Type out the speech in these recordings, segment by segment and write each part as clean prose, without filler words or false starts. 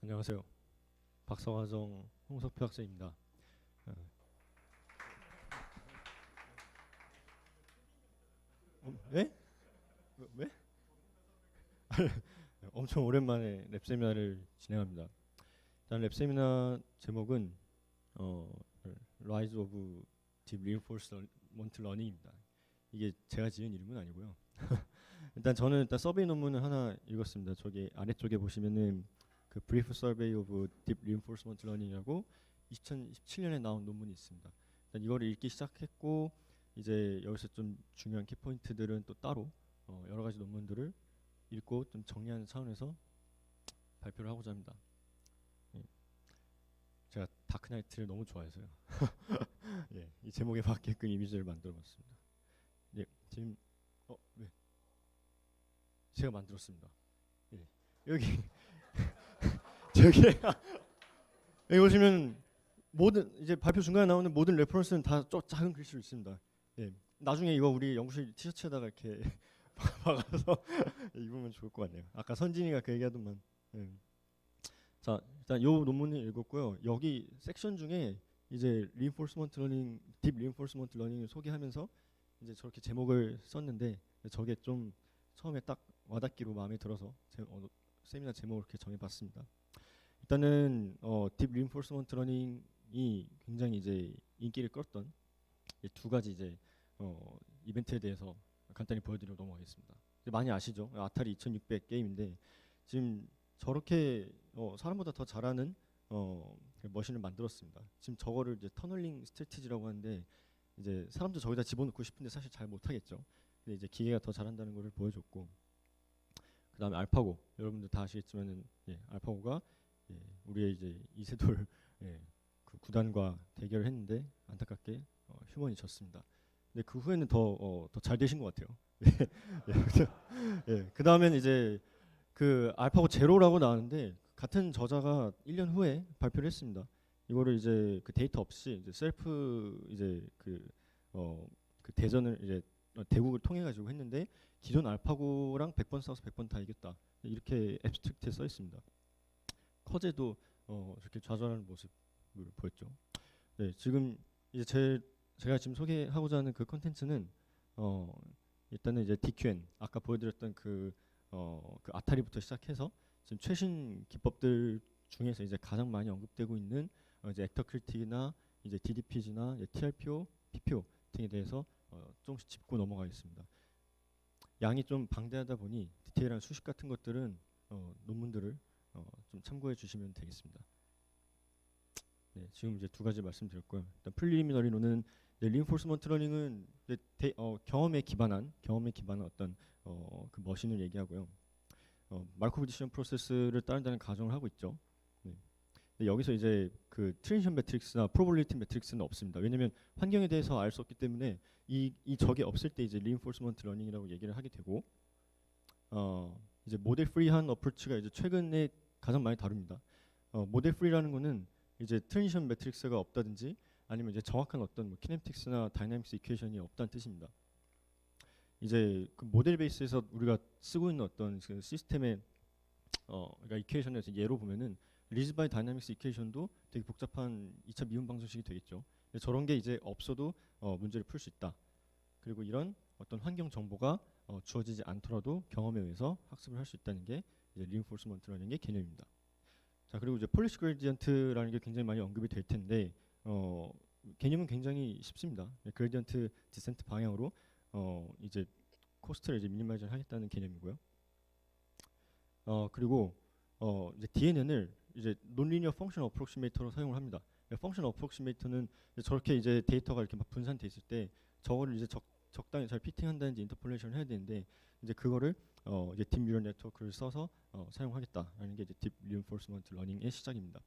안녕하세요. 박사과정 홍석표 학생입니다. 어, 네? 왜? 엄청 오랜만에 랩 세미나를 진행합니다. 일단 랩 세미나 제목은 어, Rise of Deep Reinforcement Learning입니다. 이게 제가 지은 이름은 아니고요. 일단 저는 서베이 논문을 하나 읽었습니다. 저기 아래쪽에 보시면은 그 Brief Survey of Deep Reinforcement Learning이라고 2017년에 나온 논문이 있습니다. 일단 이거를 읽기 시작했고 이제 여기서 좀 중요한 키포인트들은 또 따로 여러 가지 논문들을 읽고 좀 정리하는 차원에서 발표를 하고자 합니다. 예. 제가 다크나이트를 너무 좋아해서요. 예, 이 제목에 맞게끔 이미지를 만들어봤습니다. 예, 지금 네, 제가 만들었습니다. 예, 여기 저기 여기 보시면 모든 이제 발표 중간에 나오는 모든 레퍼런스는 다 작은 글씨로 있습니다. 예, 나중에 이거 우리 연구실 티셔츠에다가 이렇게 박아서 입으면 좋을 것 같네요. 아까 선진이가 그 얘기하더만. 예. 자, 일단 요 논문을 읽었고요. 여기 섹션 중에 이제 reinforcement learning, deep reinforcement learning을 소개하면서 이제 저렇게 제목을 썼는데 저게 좀 처음에 딱 와닿기로 마음에 들어서 세미나 제목을 이렇게 정해봤습니다. 일단은 딥 리인포스먼트 러닝이 굉장히 이제 인기를 끌었던 두 가지 이제 이벤트에 대해서 간단히 보여드리고 넘어가겠습니다. 많이 아시죠? 아타리 2600 게임인데 지금 저렇게 사람보다 더 잘하는 그 머신을 만들었습니다. 지금 저거를 이제 터널링 스트래티지라고 하는데 이제 사람도 저기다 집어넣고 싶은데 사실 잘 못하겠죠. 근데 이제 기계가 더 잘한다는 것을 보여줬고, 그 다음에 알파고, 여러분들 다 아시겠지만은 알파고가 우리의 이제 이세돌 그 구단과 대결을 했는데 안타깝게 휴먼이 졌습니다. 근데 그 후에는 더 잘 되신 것 같아요. 그 다음엔 이제 그 알파고 제로라고 나왔는데 같은 저자가 1년 후에 발표를 했습니다. 이거를 이제 그 데이터 없이 이제 셀프 이제 그 대전을 이제 대국을 통해 가지고 했는데 기존 알파고랑 100번 싸워서 100번 다 이겼다. 이렇게 앱스트랙트에 써 있습니다. 커제도 이렇게 좌절하는 모습을 보였죠. 네, 지금 이제 제가 지금 소개하고자 하는 그 컨텐츠는 일단은 이제 DQN 아까 보여드렸던 그 아타리부터 시작해서 지금 최신 기법들 중에서 이제 가장 많이 언급되고 있는 이제 액터 크리틱이나 이제 DDPG나 TRPO, PPO 등에 대해서 조금씩 짚고 넘어가겠습니다. 양이 좀 방대하다 보니 디테일한 수식 같은 것들은 논문들을 좀 참고해 주시면 되겠습니다. 네, 지금 이제 두 가지 말씀드렸고요. 일단 프리리미너리로는 리인포스먼트 러닝은 경험에 기반한 어떤 그 머신을 얘기하고요. 마르코브 디시전 프로세스를 따른다는 가정을 하고 있죠. 네. 근데 여기서 이제 그 트랜지션 매트릭스나 프로버빌리티 매트릭스는 없습니다. 왜냐하면 환경에 대해서 알 수 없기 때문에 이 적이 없을 때 이제 리인포스먼트 러닝이라고 얘기를 하게 되고 이제 모델 프리한 어프로치가 이제 최근에 가장 많이 다룹니다. 모델 프리라는 거는 이제 트랜지션 매트릭스가 없다든지 아니면 이제 정확한 어떤 뭐 키네틱스나 다이나믹스 이퀘이션이 없다는 뜻입니다. 이제 그 모델 베이스에서 우리가 쓰고 있는 어떤 그 시스템의 그러니까 이퀘이션에서 예로 보면은 리즈 바이 다이나믹스 이퀘이션도 되게 복잡한 2차 미분 방정식이 되겠죠. 저런 게 이제 없어도 문제를 풀 수 있다. 그리고 이런 어떤 환경 정보가 주어지지 않더라도 경험에 의해서 학습을 할 수 있다는 게 이제 리인포스먼트 러닝의 개념입니다. 자, 그리고 이제 폴리시 그레디언트라는 게 굉장히 많이 언급이 될 텐데 개념은 굉장히 쉽습니다. 그레디언트 디센트 방향으로 이제 코스트를 이제 미니마이즈를 하겠다는 개념이고요. 그리고 이제 DNN을 이제 논리니어 펑션 어프록시메이터로 사용을 합니다. 펑션 어프록시메이터는 저렇게 이제 데이터가 이렇게 막 분산돼 있을 때 저거를 이제 적당히 잘 피팅한다는 이제 인터폴레이션을 해야 되는데 이제 그거를 이제 딥 뉴럴 네트워크를 써서 사용하겠다라는 게 이제 딥 리인포스먼트 러닝의 시작입니다.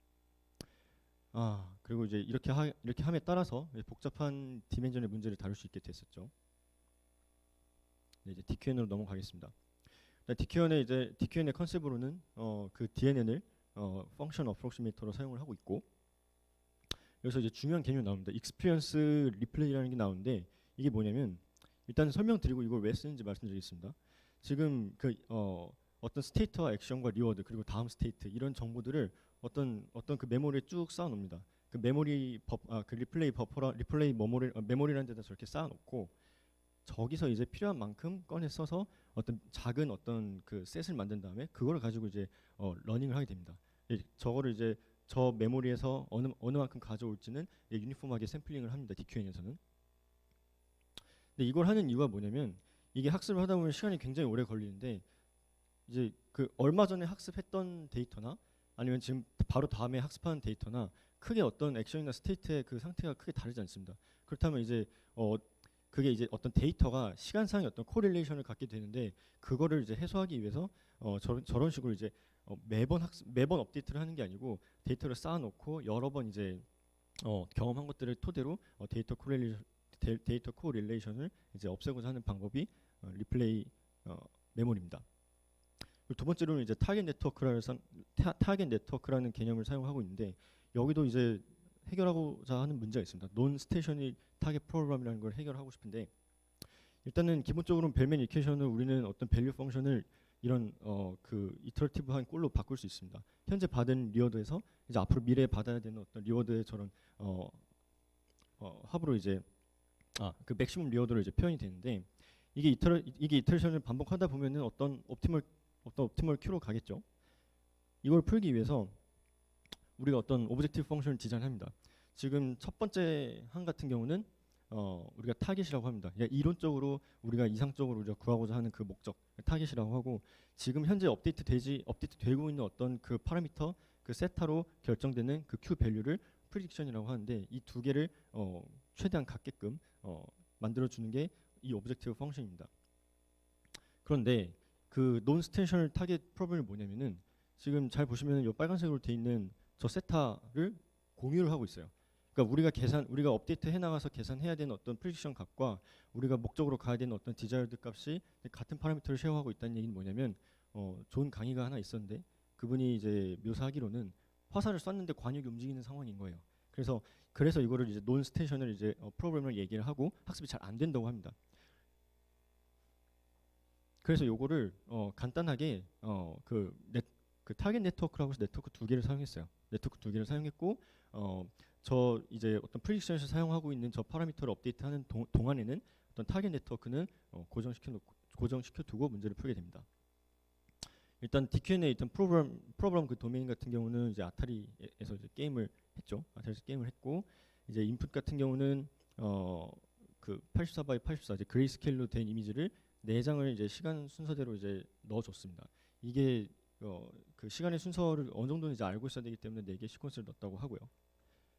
그리고 이제 이렇게 함에 따라서 복잡한 디멘전의 문제를 다룰 수 있게 됐었죠. 네, 이제 DQN으로 넘어가겠습니다. DQN의 컨셉으로는 그 DNN을 펑션 어프록시메이터로 사용을 하고 있고, 여기서 이제 중요한 개념이 나옵니다. 익스피리언스 리플레이라는 게 나오는데 이게 뭐냐면 일단 설명드리고 이걸 왜 쓰는지 말씀드리겠습니다. 지금 그 어떤 스테이트와 액션과 리워드 그리고 다음 스테이트 이런 정보들을 어떤 그 메모리에 쭉 쌓아 놓습니다. 그 그 리플레이 메모리라는 데다 저렇게 쌓아 놓고 저기서 이제 필요한 만큼 꺼내 써서 어떤 작은 어떤 그 셋을 만든 다음에 그거를 가지고 이제 러닝을 하게 됩니다. 저거를 이제 저 메모리에서 어느 만큼 가져올지는 유니폼하게 샘플링을 합니다. DQN에서는. 근데 이걸 하는 이유가 뭐냐면 이게 학습을 하다 보면 시간이 굉장히 오래 걸리는데 이제 그 얼마 전에 학습했던 데이터나 아니면 지금 바로 다음에 학습하는 데이터나 크게 어떤 액션이나 스테이트의 그 상태가 크게 다르지 않습니다. 그렇다면 이제 그게 이제 어떤 데이터가 시간상의 어떤 코릴레이션을 갖게 되는데 그거를 이제 해소하기 위해서 저런 식으로 이제 매번 업데이트를 하는 게 아니고 데이터를 쌓아놓고 여러 번 이제 경험한 것들을 토대로 데이터 코릴레이션을 이제 없애고자 하는 방법이 리플레이 메모리입니다. 그리고 두 번째로는 이제 타겟 네트워크라는 개념을 사용하고 있는데 여기도 이제 해결하고자 하는 문제가 있습니다. 논 스테이셔너리 타겟 프로그램이라는 걸 해결하고 싶은데 일단은 기본적으로는 벨맨 이퀘이션을 우리는 어떤 밸류 펑션을 이런 그 이터러티브한 꼴로 바꿀 수 있습니다. 현재 받은 리워드에서 이제 앞으로 미래에 받아야 되는 어떤 리워드의 저런 합으로 이제 그 맥시멈 리워드로 이제 표현이 되는데 이게 이터레이션을 반복하다 보면은 어떤 옵티멀 큐로 가겠죠. 이걸 풀기 위해서 우리가 어떤 오브젝티브 펑션을 디자인합니다. 지금 첫 번째 항 같은 경우는 우리가 타겟이라고 합니다. 그러니까 이론적으로 우리가 이상적으로 우리가 구하고자 하는 그 목적 타겟이라고 하고 지금 현재 업데이트 되고 있는 어떤 그 파라미터 그 세타로 결정되는 그 Q 밸류를 프리딕션이라고 하는데 이 두 개를 최대한 같게끔 만들어 주는 게 이 오브젝티브 펑션입니다. 그런데 그 논스테이셔널 타겟 프로블럼이 뭐냐면은 지금 잘 보시면 이 빨간색으로 돼 있는 저 세타를 공유를 하고 있어요. 그러니까 우리가 업데이트 해 나가서 계산해야 되는 어떤 프리딕션 값과 우리가 목적으로 가야 되는 어떤 디자이어드 값이 같은 파라미터를 쉐어하고 있다는 얘기는 뭐냐면 좋은 강의가 하나 있었는데 그분이 이제 묘사하기로는 화살을 쐈는데 관역이 움직이는 상황인 거예요. 그래서 이거를 이제 논 스테이셔널 이제 프로그램을 얘기를 하고 학습이 잘 안 된다고 합니다. 그래서 요거를 간단하게 그 타겟 네트워크라고 해서 네트워크 두 개를 사용했어요. 네트워크 두 개를 사용했고 저 이제 어떤 프리딕션에서 사용하고 있는 저 파라미터를 업데이트하는 동안에는 어떤 타겟 네트워크는 고정시켜 두고 문제를 풀게 됩니다. 일단 DQN의 일단 프로그램 그 도메인 같은 경우는 이제 아타리에서 이제 게임을 했죠. 아타리에서 게임을 했고 이제 인풋 같은 경우는 그 84x84 이제 그레이스케일로 된 이미지를 4장을 이제 시간 순서대로 이제 넣어줬습니다. 이게 그 시간의 순서를 어느 정도는 이제 알고 있어야 되기 때문에 4개 시퀀스를 넣었다고 하고요.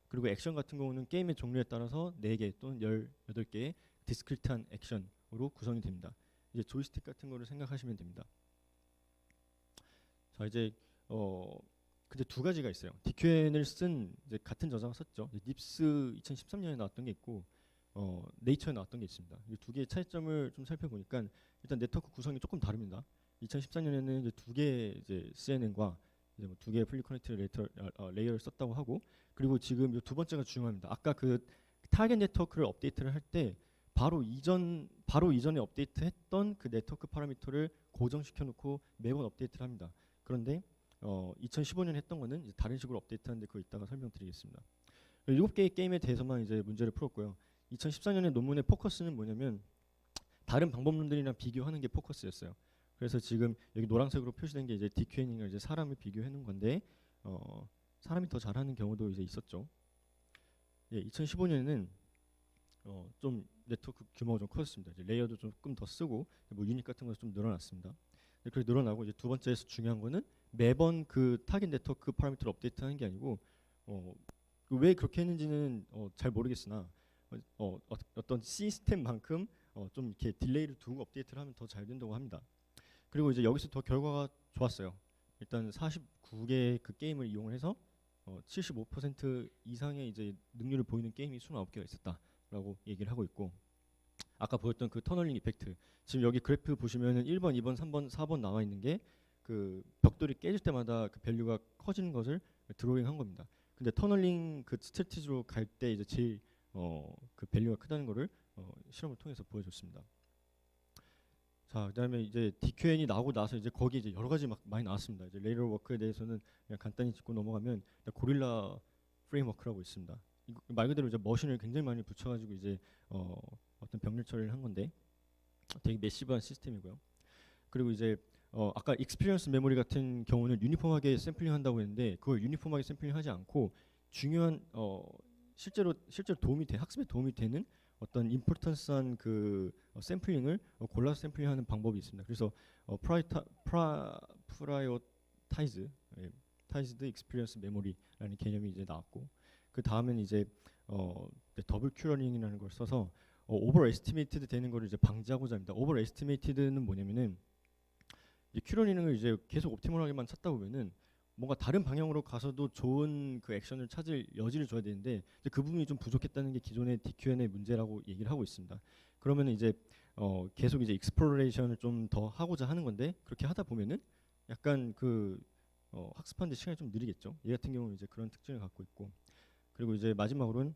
그리고 액션 같은 경우는 게임의 종류에 따라서 4개 또는 18개의 디스크리트한 액션으로 구성이 됩니다. 이제 조이스틱 같은 거를 생각하시면 됩니다. 자 이제 근데 두 가지가 있어요. DQN을 쓴 이제 같은 저자가 썼죠. 닙스 2013년에 나왔던 게 있고 네이처에 나왔던 게 있습니다. 이 두 개의 차이점을 좀 살펴보니까 일단 네트워크 구성이 조금 다릅니다. 2014년에는 이제 두 개의 이제 CNN과 이제 뭐 두 개의 풀리 커넥티드 레이어를 썼다고 하고 그리고 지금 이 두 번째가 중요합니다. 아까 그 타겟 네트워크를 업데이트를 할 때 바로 이전에 업데이트했던 그 네트워크 파라미터를 고정시켜 놓고 매번 업데이트를 합니다. 그런데 2015년에 했던 거는 이제 다른 식으로 업데이트하는데 그거 이따가 설명드리겠습니다. 7개의 게임에 대해서만 이제 문제를 풀었고요. 2014년에 논문의 포커스는 뭐냐면 다른 방법론들이랑 비교하는 게 포커스였어요. 그래서 지금 여기 노란색으로 표시된 게 이제 DQN이랑 이제 사람을 비교해 놓은 건데 사람이 더 잘하는 경우도 이제 있었죠. 예, 2015년에는 좀 네트워크 규모가 좀 커졌습니다. 이제 레이어도 조금 더 쓰고 뭐 유닛 같은 것도 좀 늘어났습니다. 그렇게 늘어나고 이제 두 번째에서 중요한 거는 매번 그 타겟 네트워크 파라미터를 업데이트하는 게 아니고 왜 그렇게 했는지는 잘 모르겠으나 어떤 시스템만큼 좀 이렇게 딜레이를 두고 업데이트를 하면 더 잘 된다고 합니다. 그리고 이제 여기서 더 결과가 좋았어요. 일단 49개의 그 게임을 이용해서 75% 이상의 이제 능률을 보이는 게임이 29개가 있었다라고 얘기를 하고 있고 아까 보였던 그 터널링 이펙트 지금 여기 그래프 보시면은 1번, 2번, 3번, 4번 나와 있는 게 그 벽돌이 깨질 때마다 그 밸류가 커지는 것을 드로잉한 겁니다. 근데 터널링 그 스트래티지로 갈 때 이제 제일 그 밸류가 크다는 거를 실험을 통해서 보여줬습니다. 자, 그다음에 이제 DQN이 나오고 나서 이제 거기 이제 여러 가지 막 많이 나왔습니다. 이제 레이더 워크에 대해서는 그냥 간단히 짚고 넘어가면 고릴라 프레임워크라고 있습니다. 이거 말 그대로 이제 머신을 굉장히 많이 붙여가지고 이제 어떤 병렬 처리를 한 건데 되게 매시브한 시스템이고요. 그리고 이제 아까 익스피리언스 메모리 같은 경우는 유니폼하게 샘플링한다고 했는데 그걸 유니폼하게 샘플링하지 않고 중요한 실제로 도움이 돼 학습에 도움이 되는 어떤 임포턴스한 그 샘플링을 골라서 샘플링하는 방법이 있습니다. 그래서 프라이오타이즈 타이즈드 익스피리언스 메모리라는 개념이 이제 나왔고 그 다음엔 이제 더블 큐러닝이라는 걸 써서 오버 에스티메이티드 되는 거를 이제 방지하고자 합니다. 오버 에스티메이티드는 뭐냐면은 이 큐러닝을 이제 계속 옵티멀하게만 찾다 보면은 뭔가 다른 방향으로 가서도 좋은 그 액션을 찾을 여지를 줘야 되는데 그 부분이 좀 부족했다는 게 기존의 DQN의 문제라고 얘기를 하고 있습니다. 그러면 이제 계속 이제 익스플로레이션을 좀 더 하고자 하는 건데 그렇게 하다 보면은 약간 그 학습하는데 시간이 좀 느리겠죠. 얘 같은 경우는 이제 그런 특징을 갖고 있고 그리고 이제 마지막으로는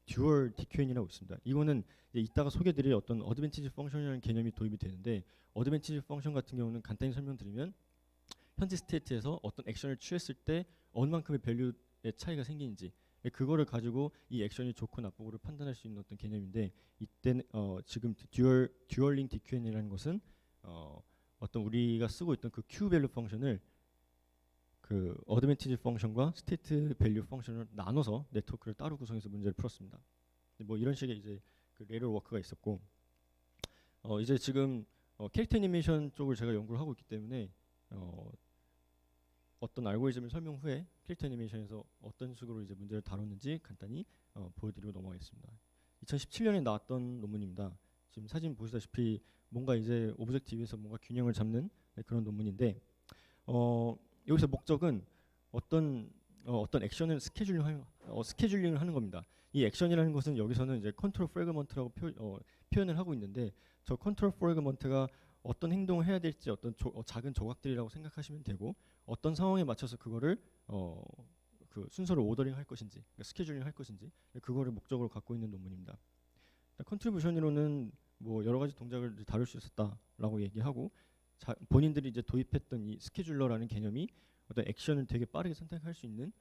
듀얼 DQN이라고 있습니다. 이거는 이제 이따가 소개드릴 어떤 어드밴티지 펑션이라는 개념이 도입이 되는데 어드밴티지 펑션 같은 경우는 간단히 설명드리면 현재 스테이트에서 어떤 액션을 취했을 때 어느 만큼의 밸류의 차이가 생기는지 그거를 가지고 이 액션이 좋고 나쁘고를 판단할 수 있는 어떤 개념인데 이때는 지금 듀얼링 DQN이라는 것은 어떤 우리가 쓰고 있던 그 Q 밸류 펑션을 그 어드밴티지 펑션과 스테이트 밸류 펑션을 나눠서 네트워크를 따로 구성해서 문제를 풀었습니다. 뭐 이런 식의 이제 그 레이더 워크가 있었고 이제 지금 캐릭터 애니메이션 쪽을 제가 연구를 하고 있기 때문에 어떤 알고리즘을 설명 후에 캐릭터 애니메이션에서 어떤 식으로 이제 문제를 다뤘는지 간단히 보여드리고 넘어가겠습니다. 2017년에 나왔던 논문입니다. 지금 사진 보시다시피 뭔가 이제 오브젝트 위에서 뭔가 균형을 잡는 그런 논문인데 여기서 목적은 어떤 액션을 스케줄링을 하는 겁니다. 이 액션이라는 것은 여기서는 이제 컨트롤 프래그먼트라고 표현을 하고 있는데 저 컨트롤 프래그먼트가 어떤 행동을 해야 될지 어떤 작은 조각들이라고 생각하시면 되고 어떤 상황에 맞춰서 그거를 그 순서를 오더링 할 것인지 그러니까 스케줄링 할 것인지 그거를 목적으로 갖고 있는 논문입니다. 컨트리뷰션으로는 뭐 여러 가지 동작을 다룰 수 있었다라고 얘기하고 본인들이 이제 도입했던 이 스케줄러라는 개념이 어떤 액션을 되게 빠르게 선택할 수 있는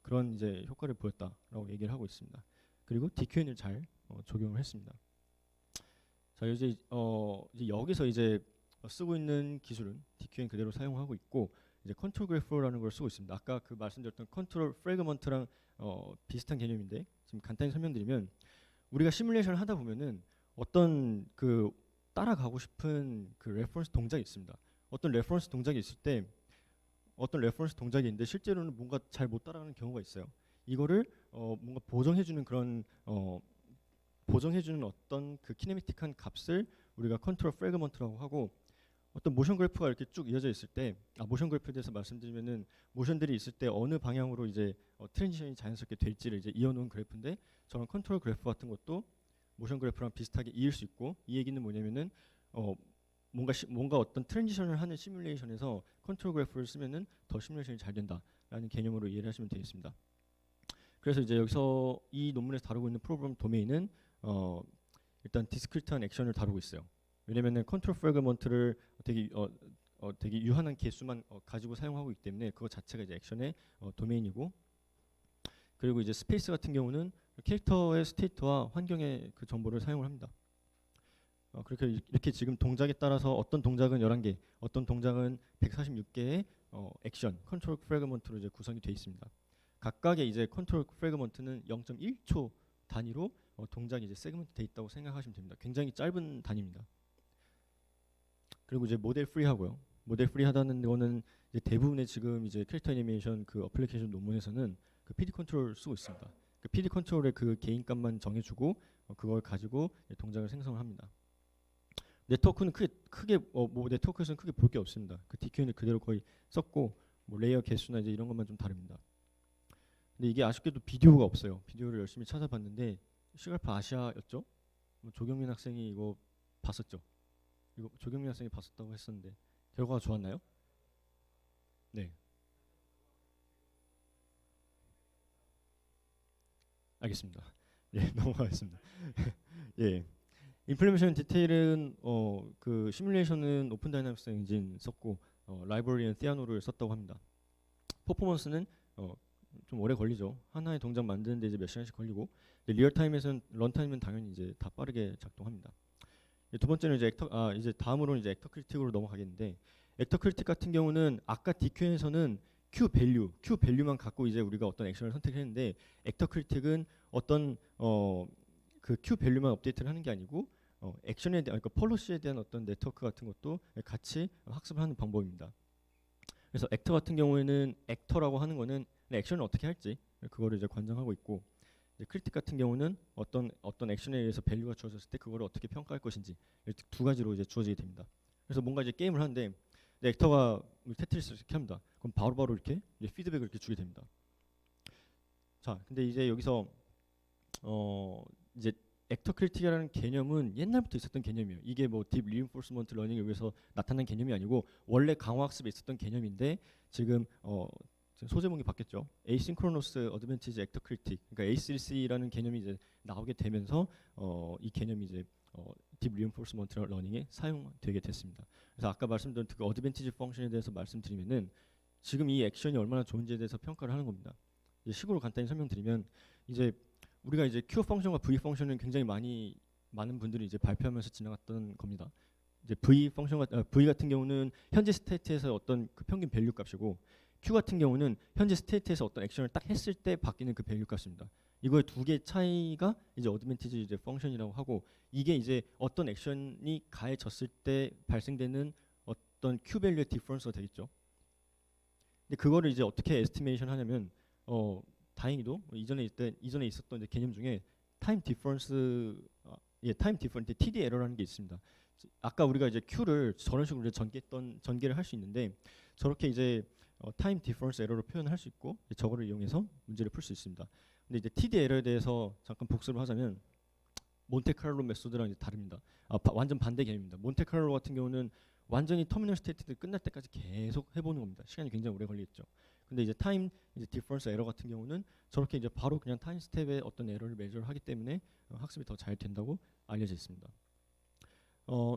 그런 이제 효과를 보였다라고 얘기를 하고 있습니다. 그리고 DQN을 잘 적용을 했습니다. 자 이제 여기서 이제 쓰고 있는 기술은 DQN 그대로 사용하고 있고 이제 컨트롤 그래프라는 걸 쓰고 있습니다. 아까 그 말씀드렸던 컨트롤 프래그먼트랑 비슷한 개념인데 지금 간단히 설명드리면 우리가 시뮬레이션을 하다 보면은 어떤 그 따라가고 싶은 그 레퍼런스 동작이 있습니다. 어떤 레퍼런스 동작이 있을 때 어떤 레퍼런스 동작이 있는데 실제로는 뭔가 잘 못 따라가는 경우가 있어요. 이거를 뭔가 보정해주는 그런 보정해주는 어떤 그 키네미틱한 값을 우리가 컨트롤 프래그먼트라고 하고 어떤 모션 그래프가 이렇게 쭉 이어져 있을 때 모션 그래프에 대해서 말씀드리면은 모션들이 있을 때 어느 방향으로 이제 트랜지션이 자연스럽게 될지를 이제 이어놓은 그래프인데 저런 컨트롤 그래프 같은 것도 모션 그래프랑 비슷하게 이을 수 있고 이 얘기는 뭐냐면은 뭔가 어떤 트랜지션을 하는 시뮬레이션에서 컨트롤 그래프를 쓰면은 더 시뮬레이션이 잘 된다라는 개념으로 이해를 하시면 되겠습니다. 그래서 이제 여기서 이 논문에서 다루고 있는 프로그램 도메인은 일단 디스크리트한 액션을 다루고 있어요. 왜냐면은 컨트롤 프래그먼트를 되게 유한한 개수만 가지고 사용하고 있기 때문에 그거 자체가 이제 액션의 도메인이고 그리고 이제 스페이스 같은 경우는 캐릭터의 스테이트와 환경의 그 정보를 사용을 합니다. 그렇게 이렇게 지금 동작에 따라서 어떤 동작은 11개, 어떤 동작은 146개의 액션, 컨트롤 프래그먼트로 이제 구성이 되어 있습니다. 각각의 이제 컨트롤 프래그먼트는 0.1초 단위로 동작이 이제 세그먼트 돼 있다고 생각하시면 됩니다. 굉장히 짧은 단위입니다. 그리고 이제 모델 프리하고요. 모델 프리하다는 거는 이제 대부분의 지금 이제 캐릭터 애니메이션 그 어플리케이션 논문에서는 그 PD 컨트롤을 쓰고 있습니다. 그 PD 컨트롤의 그 개인값만 정해주고 그걸 가지고 동작을 생성을 합니다. 네트워크는 크게 뭐 네트워크에서는 크게 볼 게 없습니다. 그 DQN을 그대로 거의 썼고 뭐 레이어 개수나 이제 이런 것만 좀 다릅니다. 근데 이게 아쉽게도 비디오가 없어요. 비디오를 열심히 찾아봤는데 시갈프 아시아였죠? 조경민 학생이 이거 봤었죠? 이거 조경민 학생이 봤었다고 했었는데 결과가 좋았나요? 네. 알겠습니다. 예, 넘어가겠습니다. 예. 임플리메이션 디테일은 그 시뮬레이션은 오픈 다이나믹스 엔진 썼고 라이브러리는 티아노를 썼다고 합니다. 퍼포먼스는 좀 오래 걸리죠. 하나의 동작 만드는데 이제 몇 시간씩 걸리고, 근데 리얼타임에서는 런타임은 당연히 이제 다 빠르게 작동합니다. 두 번째는 이제 이제 다음으로는 이제 액터 크리틱으로 넘어가겠는데, 액터 크리틱 같은 경우는 아까 DQ에서는 Q 밸류만 갖고 이제 우리가 어떤 액션을 선택했는데, 액터 크리틱은 어떤 그 Q 밸류만 업데이트를 하는 게 아니고 액션에 대한, 그러니까 폴러시에 대한 어떤 네트워크 같은 것도 같이 학습을 하는 방법입니다. 그래서 액터 같은 경우에는 액터라고 하는 거는 액션을 어떻게 할지 그거를 이제 관장하고 있고, 이제 크리틱 같은 경우는 어떤 액션에 의해서 밸류가 주어졌을 때 그거를 어떻게 평가할 것인지, 두 가지로 이제 주어지게 됩니다. 그래서 뭔가 이제 게임을 하는데 액터가 테트리스를 이렇게 합니다. 그럼 바로바로 이렇게 이제 피드백을 이렇게 주게 됩니다. 자, 근데 이제 여기서 이제 액터 크리틱이라는 개념은 옛날부터 있었던 개념이에요. 이게 뭐 딥 리인포스먼트 러닝을 위해서 나타난 개념이 아니고 원래 강화 학습에 있었던 개념인데, 지금 소제목이 바뀌었죠. 에이싱크로너스 어드밴티지 액터 크리틱, 그러니까 ACC라는 개념이 이제 나오게 되면서 이 개념이 이제 딥 리인포스먼트 러닝에 사용되게 됐습니다. 그래서 아까 말씀드린 그 어드밴티지 펑션에 대해서 말씀드리면은 지금 이 액션이 얼마나 좋은지에 대해서 평가를 하는 겁니다. 이제 식으로 간단히 설명드리면, 이제 우리가 이제 Q 펑션과 V 펑션은 굉장히 많은 분들이 이제 발표하면서 지나갔던 겁니다. 이제 V 같은 경우는 현재 스테이트에서 어떤 그 평균 밸류 값이고, Q 같은 경우는 현재 스테이트에서 어떤 액션을 딱 했을 때 바뀌는 그 밸류 값입니다. 이거의 두 개의 차이가 이제 어드밴티지 이제 펑션이라고 하고, 이게 이제 어떤 액션이 가해졌을 때 발생되는 어떤 Q 밸류의 디퍼런스가 되겠죠. 근데 그거를 이제 어떻게 에스티메이션 하냐면 다행히도 이전에 있었던 이제 개념 중에 타임 디퍼런스 TD 에러라는 게 있습니다. 아까 우리가 이제 Q를 저런 식으로 전개를 할 수 있는데, 저렇게 이제 타임 디퍼런스 에러로 표현을 할 수 있고, 저거를 이용해서 문제를 풀 수 있습니다. 근데 이제 TD 에러에 대해서 잠깐 복습을 하자면, 몬테카를로 메소드랑 이제 다릅니다. 완전 반대 개념입니다. 몬테카를로 같은 경우는 완전히 터미널 스테이트들 끝날 때까지 계속 해보는 겁니다. 시간이 굉장히 오래 걸리겠죠. 근데 이제 타임 디퍼런스 에러 같은 경우는 저렇게 이제 바로 그냥 타임 스텝의 어떤 에러를 메저를 하기 때문에 학습이 더 잘 된다고 알려져 있습니다.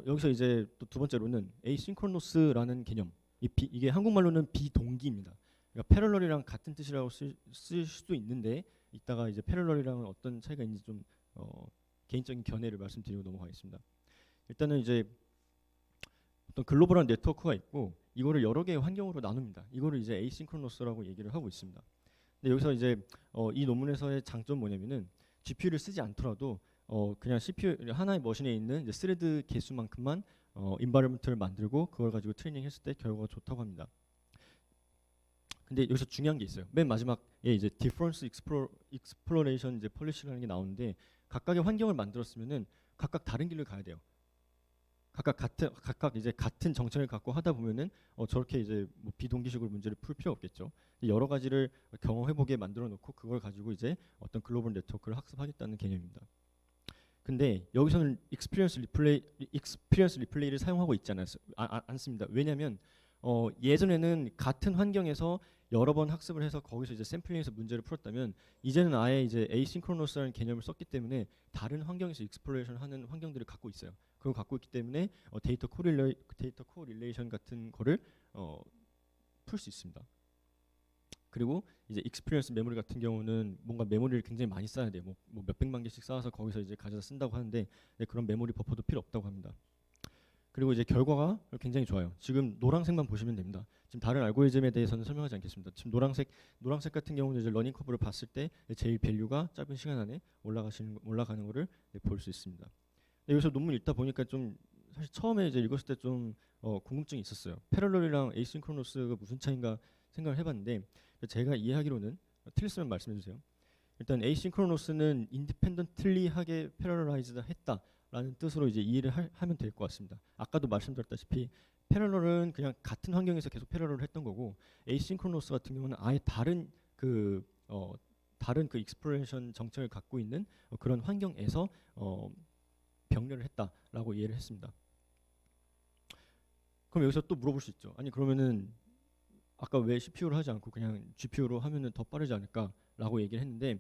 여기서 이제 또 두 번째로는 에이싱크로노스라는 개념. 이게 한국말로는 비동기입니다. 그러니까 패럴럴이랑 같은 뜻이라고 쓸 수도 있는데, 이따가 이제 패럴럴이랑은 어떤 차이가 있는지 좀 개인적인 견해를 말씀드리고 넘어가겠습니다. 일단은 이제 어떤 글로벌한 네트워크가 있고, 이거를 여러 개의 환경으로 나눕니다. 이거를 이제 에이싱크로너스라고 얘기를 하고 있습니다. 근데 여기서 이제 이 논문에서의 장점 뭐냐면은, GPU를 쓰지 않더라도 그냥 CPU 하나의 머신에 있는 이제 스레드 개수만큼만 인바이러먼트를 만들고 그걸 가지고 트레이닝했을 때 결과가 좋다고 합니다. 근데 여기서 중요한 게 있어요. 맨 마지막에 이제 디퍼런스 익스플로레이션 이제 폴리시라는 게 나오는데, 각각의 환경을 만들었으면은 각각 다른 길을 가야 돼요. 각각 이제 같은 정책을 갖고 하다 보면은 저렇게 이제 뭐 비동기식으로 문제를 풀 필요 없겠죠. 여러 가지를 경험해보게 만들어 놓고 그걸 가지고 이제 어떤 글로벌 네트워크를 학습하겠다는 개념입니다. 근데 여기서는 익스피리언스 리플레이를 사용하고 있지 않습니다. 왜냐하면 예전에는 같은 환경에서 여러 번 학습을 해서 거기서 이제 샘플링해서 문제를 풀었다면, 이제는 아예 이제 에이싱크로너스라는 개념을 썼기 때문에 다른 환경에서 익스플로레이션 하는 환경들을 갖고 있어요. 그걸 갖고 있기 때문에 데이터 코릴레이션 같은 거를 풀 수 있습니다. 그리고 이제 익스피리언스 메모리 같은 경우는 뭔가 메모리를 굉장히 많이 쌓아야 돼요. 뭐 몇백만 개씩 쌓아서 거기서 이제 가져다 쓴다고 하는데, 그런 메모리 버퍼도 필요 없다고 합니다. 그리고 이제 결과가 굉장히 좋아요. 지금 노란색만 보시면 됩니다. 지금 다른 알고리즘에 대해서는 설명하지 않겠습니다. 지금 노란색 같은 경우는 이제 러닝 커브를 봤을 때 제일 밸류가 짧은 시간 안에 올라가는 거를 볼 수 있습니다. 여기서 논문 읽다 보니까 좀 사실 처음에 이제 읽었을 때 좀 궁금증이 있었어요. 패럴럴이랑 에이싱크로너스가 무슨 차이인가 생각을 해봤는데, 제가 이해하기로는, 틀렸으면 말씀해 주세요. 일단 에이싱크로너스는 인디펜던틀리하게 패럴럴라이즈드 했다라는 뜻으로 이제 이해를 하면 될 것 같습니다. 아까도 말씀드렸다시피 패럴럴은 그냥 같은 환경에서 계속 패럴럴을 했던 거고, 에이싱크로너스 같은 경우는 아예 다른 그 익스플로레이션 정책을 갖고 있는 그런 환경에서 병렬을 했다라고 이해를 했습니다. 그럼 여기서 또 물어볼 수 있죠. 아니 그러면은 아까 왜 CPU로 하지 않고 그냥 GPU로 하면은 더 빠르지 않을까라고 얘기를 했는데,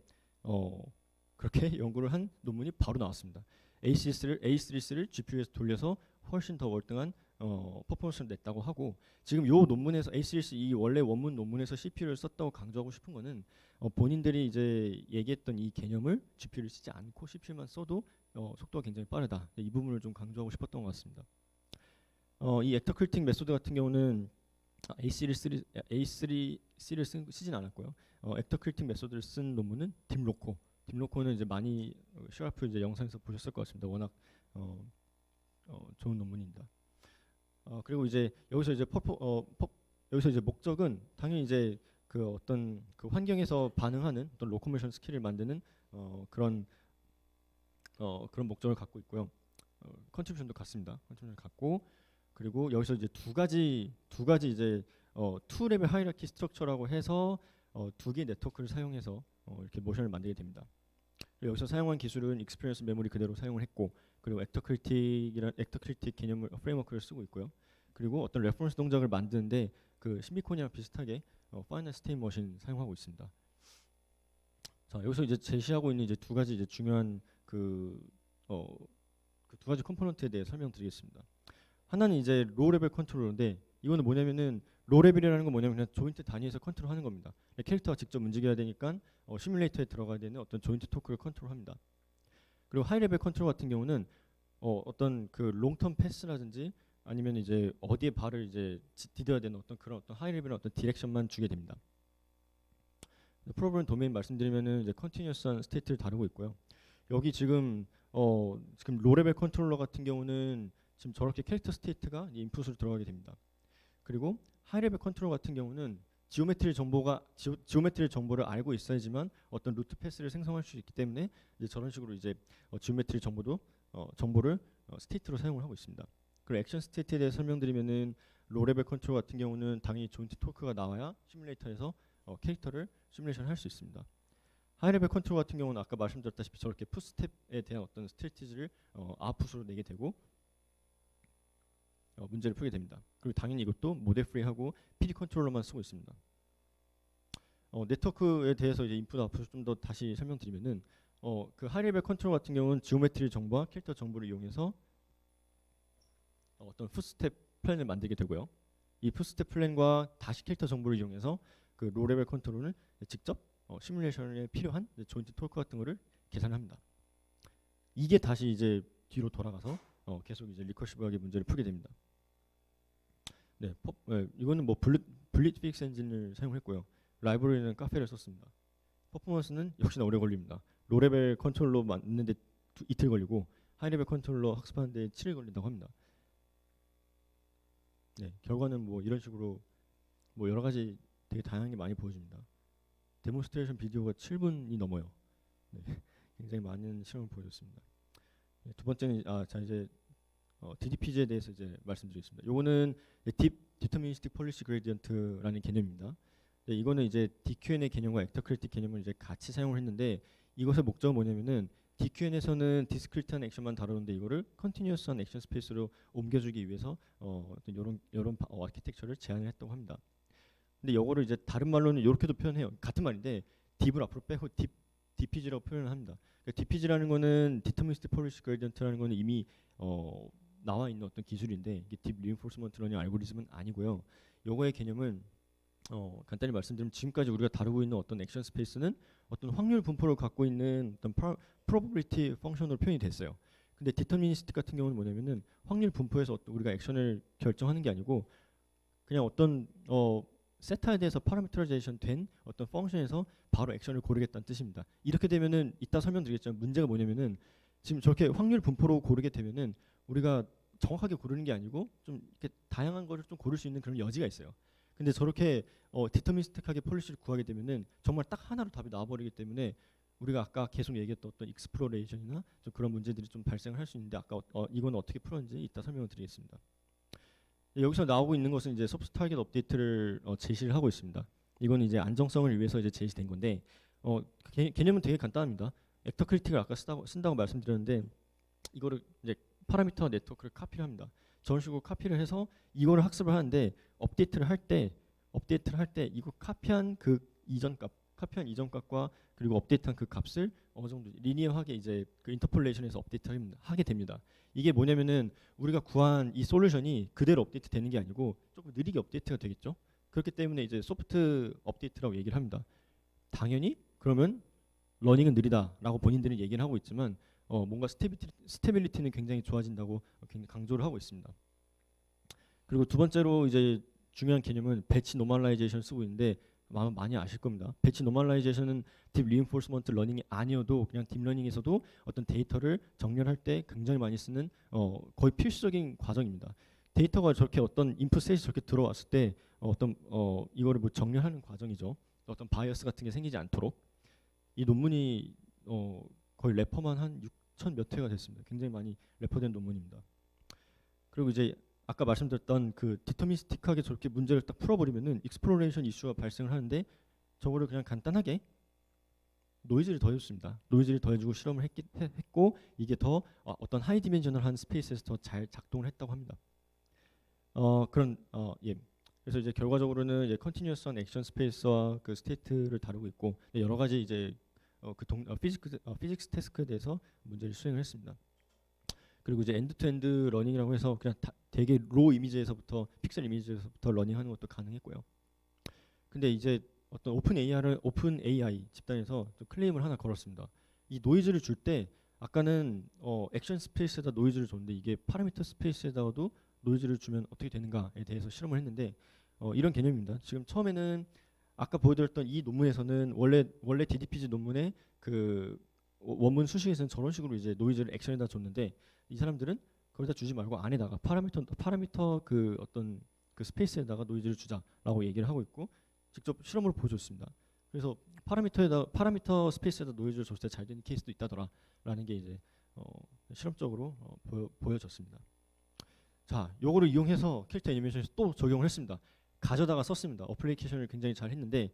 그렇게 연구를 한 논문이 바로 나왔습니다. A33를 GPU에서 돌려서 훨씬 더 월등한 퍼포먼스를 냈다고 하고, 지금 요 논문에서 A33 이 원래 원문 논문에서 CPU를 썼다고 강조하고 싶은 거는 본인들이 이제 얘기했던 이 개념을 GPU를 쓰지 않고 CPU만 써도 속도가 굉장히 빠르다. 이 부분을 좀 강조하고 싶었던 것 같습니다. 이 액터 클팅 메소드 같은 경우는 A3C를 쓰진 않았고요. 액터 클팅 메소드를 쓴 논문은 딥로코는 이제 많이 슈라프 이제 영상에서 보셨을 것 같습니다. 워낙 좋은 논문입니다. 그리고 이제 여기서 이제 목적은 당연히 이제 그 어떤 그 환경에서 반응하는 어떤 로코모션 스킬을 만드는 그런 목적을 갖고 있고요. 컨트리뷰션도 같습니다. 컨트리뷰션 같고, 그리고 여기서 이제 두 가지 이제 투 레벨 하이라키 스트럭처라고 해서 두 개의 네트워크를 사용해서 이렇게 모션을 만들게 됩니다. 여기서 사용한 기술은 익스피리언스 메모리 그대로 사용을 했고, 그리고 액터 크리틱 개념을 프레임워크를 쓰고 있고요. 그리고 어떤 레퍼런스 동작을 만드는데 그 시미콘이랑 비슷하게 파이널 스테이트 머신 사용하고 있습니다. 자, 여기서 이제 제시하고 있는 이제 두 가지 이제 중요한 그 두 가지 컴포넌트에 대해 설명드리겠습니다. 하나는 이제 로우 레벨 컨트롤러인데, 이거는 뭐냐면은 로우 레벨이라는 건 뭐냐면 그냥 조인트 단위에서 컨트롤하는 겁니다. 캐릭터가 직접 움직여야 되니까 시뮬레이터에 들어가야 되는 어떤 조인트 토크를 컨트롤합니다. 그리고 하이 레벨 컨트롤 같은 경우는 어떤 그 롱텀 패스라든지 아니면 이제 어디에 발을 이제 디뎌야 되는 어떤 하이 레벨의 어떤 디렉션만 주게 됩니다. 프로그램 도메인 말씀드리면은 이제 컨티뉴어스한 스테이트를 다루고 있고요. 여기 지금 로우 레벨 컨트롤러 같은 경우는 지금 저렇게 캐릭터 스테이트가 인풋으로 들어가게 됩니다. 그리고 하이 레벨 컨트롤 같은 경우는 지오메트리 정보를 알고 있어야지만 어떤 루트 패스를 생성할 수 있기 때문에 이제 저런 식으로 이제 지오메트리 정보를 스테이트로 사용을 하고 있습니다. 그리고 액션 스테이트에 대해 설명드리면은 로우 레벨 컨트롤 같은 경우는 당연히 조인트 토크가 나와야 시뮬레이터에서 캐릭터를 시뮬레이션 할 수 있습니다. 하이 레벨 컨트롤 같은 경우는 아까 말씀드렸다시피 저렇게 풋스텝에 대한 어떤 스트래티지를 아웃풋으로 내게 되고 문제를 풀게 됩니다. 그리고 당연히 이것도 모델 프리하고 PD 컨트롤러만 쓰고 있습니다. 네트워크에 대해서 이제 인풋 아웃풋을 좀 더 다시 설명드리면은 그 하이 레벨 컨트롤 같은 경우는 지오메트리 정보와 캐릭터 정보를 이용해서 어떤 풋스텝 플랜을 만들게 되고요. 이 풋스텝 플랜과 다시 캐릭터 정보를 이용해서 그 로우 레벨 컨트롤을 직접 시뮬레이션에 필요한 조인트 토크 같은 거를 계산합니다. 이게 다시 이제 뒤로 돌아가서 계속 이제 리커시브하게 문제를 풀게 됩니다. 네, 이거는 뭐 블릿 픽스 엔진을 사용했고요. 라이브러리는 카페를 썼습니다. 퍼포먼스는 역시나 오래 걸립니다. 로우 레벨 컨트롤러 만드는데 이틀 걸리고 하이 레벨 컨트롤러 학습하는데 7일 걸린다고 합니다. 네, 결과는 뭐 이런 식으로 뭐 여러 가지 되게 다양하게 많이 보여집니다. 데몬스트레이션 비디오가 7분이 넘어요. 네, 굉장히 많은 실험을 보여줬습니다. 네, 두 번째는 자 이제 DDPG에 대해서 이제 말씀드리겠습니다. 요거는 디터미니스틱 폴리시 그레디언트라는 개념입니다. 네, 이거는 이제 DQN의 개념과 액터 크리틱 개념을 이제 같이 사용을 했는데, 이것의 목적은 뭐냐면은 DQN에서는 디스크리트한 액션만 다루는데 이거를 컨티뉴어스한 액션 스페이스로 옮겨주기 위해서 어떤 이런 아키텍처를 제안을 했다고 합니다. 근데 이거를 이제 다른 말로는 이렇게도 표현해요. 같은 말인데 딥을 앞으로 빼고 DPG라고 표현을 합니다. 그러니까 DPG라는 거는 디터미니스틱 폴리시 그레디언트라는 거는 이미 나와 있는 어떤 기술인데, 이게 딥 리인포스먼트 러닝 알고리즘은 아니고요. 요거의 개념은 간단히 말씀드리면 지금까지 우리가 다루고 있는 어떤 액션 스페이스는 어떤 확률 분포를 갖고 있는 어떤 probability 펑션으로 표현이 됐어요. 근데 디터미니스틱 같은 경우는 뭐냐면은 확률 분포에서 우리가 액션을 결정하는 게 아니고 그냥 어떤 세타에 대해서 파라미터라이제이션 된 어떤 펑션에서 바로 액션을 고르겠다는 뜻입니다. 이렇게 되면은 이따 설명드리겠지만 문제가 뭐냐면은 지금 저렇게 확률 분포로 고르게 되면은 우리가 정확하게 고르는 게 아니고 좀 이렇게 다양한 거를 좀 고를 수 있는 그런 여지가 있어요. 근데 저렇게 디터미니스틱하게 폴리시를 구하게 되면은 정말 딱 하나로 답이 나와버리기 때문에 우리가 아까 계속 얘기했던 어떤 익스플로레이션이나 좀 그런 문제들이 좀 발생할 수 있는데, 아까 이건 어떻게 풀었는지 이따 설명을 드리겠습니다. 여기서 나오고 있는 것은 이제 소프트 타겟 업데이트를 제시를 하고 있습니다. 이건 이제 안정성을 위해서 이제 제시된 건데 개념은 되게 간단합니다. 액터 크리틱을 아까 쓴다고 말씀드렸는데, 이거를 이제 파라미터 네트워크를 카피를 합니다. 저런 식으로 카피를 해서 이거를 학습을 하는데 업데이트를 할 때 이거 카피한 그 이전 값, 카피한 이전 값과 그리고 업데이트한 그 값을 어느 정도 리니어하게 이제 그 인터폴레이션에서 업데이트하게 됩니다. 이게 뭐냐면은 우리가 구한 이 솔루션이 그대로 업데이트 되는 게 아니고 조금 느리게 업데이트가 되겠죠. 그렇기 때문에 이제 소프트 업데이트라고 얘기를 합니다. 당연히 그러면 러닝은 느리다라고 본인들은 얘기를 하고 있지만 뭔가 스테빌리티는 굉장히 좋아진다고 굉장히 강조를 하고 있습니다. 그리고 두 번째로 이제 중요한 개념은 배치 노멀라이제이션 쓰고 있는데 아마 많이 아실 겁니다. 배치 노멀라이제이션은 딥 리인포스먼트 러닝이 아니어도 그냥 딥러닝에서도 어떤 데이터를 정렬할 때 굉장히 많이 쓰는 거의 필수적인 과정입니다. 데이터가 저렇게 어떤 인풋셋이 저렇게 들어왔을 때 어떤 이거를 뭐 정렬하는 과정이죠. 어떤 바이어스 같은 게 생기지 않도록. 이 논문이 거의 레퍼만 한 6천 몇 회가 됐습니다. 굉장히 많이 레퍼된 논문입니다. 그리고 이제 아까 말씀드렸던 그 디터미스틱하게 저렇게 문제를 딱 풀어버리면은 익스플로레이션 이슈가 발생을 하는데 저거를 그냥 간단하게 노이즈를 더해줬습니다. 노이즈를 더해주고 실험을 했고 이게 더 어떤 하이 디멘셔널한 스페이스에서 더 잘 작동을 했다고 합니다. 예. 그래서 이제 결과적으로는 이제 컨티뉴어스한 액션 스페이스와 그 스테이트를 다루고 있고 여러 가지 이제 피직스 태스크에 대해서 문제를 수행을 했습니다. 그리고 이제 엔드 투 엔드 러닝이라고 해서 그냥 되게 로 이미지에서부터 픽셀 이미지에서부터 러닝하는 것도 가능했고요. 근데 이제 어떤 오픈 AI 집단에서 좀 클레임을 하나 걸었습니다. 이 노이즈를 줄 때 아까는 액션 스페이스에다 노이즈를 줬는데 이게 파라미터 스페이스에다가도 노이즈를 주면 어떻게 되는가에 대해서 실험을 했는데 이런 개념입니다. 지금 처음에는 아까 보여드렸던 이 논문에서는 원래 DDPG 논문의 그 원문 수식에서는 저런 식으로 이제 노이즈를 액션에다 줬는데 이 사람들은 거기다 주지 말고 안에다가 파라미터 그 어떤 그 스페이스에다가 노이즈를 주자라고 얘기를 하고 있고 직접 실험으로 보여줬습니다. 그래서 파라미터 스페이스에다 노이즈를 줬을 때 잘 되는 케이스도 있다더라라는 게 이제 실험적으로 보여졌습니다. 자, 요거를 이용해서 캐릭터 애니메이션에서 또 적용을 했습니다. 가져다가 썼습니다. 어플리케이션을 굉장히 잘 했는데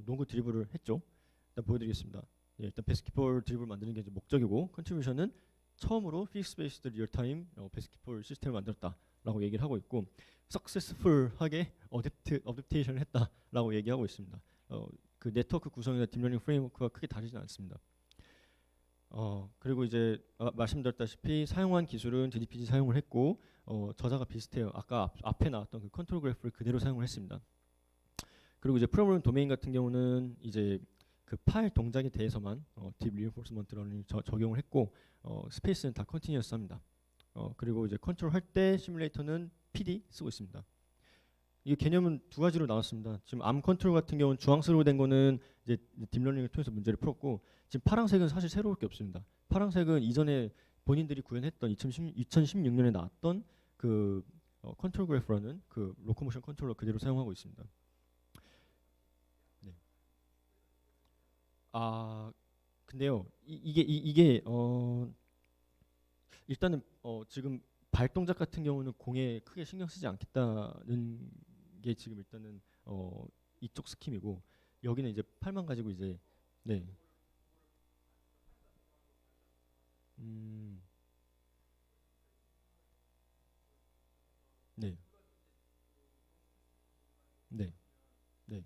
농구 드리블을 했죠. 일단 보여드리겠습니다. 예, 일단 바스켓볼 드리블 만드는 게 이제 목적이고 컨트리뷰션은 처음으로 픽스 베이스드 리얼타임 바스켓볼 시스템을 만들었다라고 얘기를 하고 있고 석세스풀하게 어댑테이션을 했다라고 얘기하고 있습니다. 그 네트워크 구성이나 딥러닝 프레임워크가 크게 다르지는 않습니다. 그리고 이제 말씀드렸다시피 사용한 기술은 DDPG 사용을 했고 저자가 비슷해요. 아까 앞에 나왔던 그 컨트롤 그래프를 그대로 사용을 했습니다. 그리고 이제 프로그램 도메인 같은 경우는 이제 그 파일 동작에 대해서만 딥 리인포스먼트 러닝을 적용을 했고 스페이스는 다 컨티뉴어스합니다. 그리고 이제 컨트롤 할 때 시뮬레이터는 PD 쓰고 있습니다. 이 개념은 두 가지로 나왔습니다. 지금 암 컨트롤 같은 경우는 주황색으로 된 거는 이제 딥러닝을 통해서 문제를 풀었고 지금 파란색은 사실 새로울 게 없습니다. 파란색은 이전에 본인들이 구현했던 2016년에 나왔던 그 컨트롤 그래프라는 그 로코모션 컨트롤러 그대로 사용하고 있습니다. 네. 근데요 이게 일단은 지금 발동작 같은 경우는 공에 크게 신경 쓰지 않겠다는 게 지금 일단은 이쪽 스킴이고 여기는 이제 팔만 가지고 이제 네. 네. 네. 네.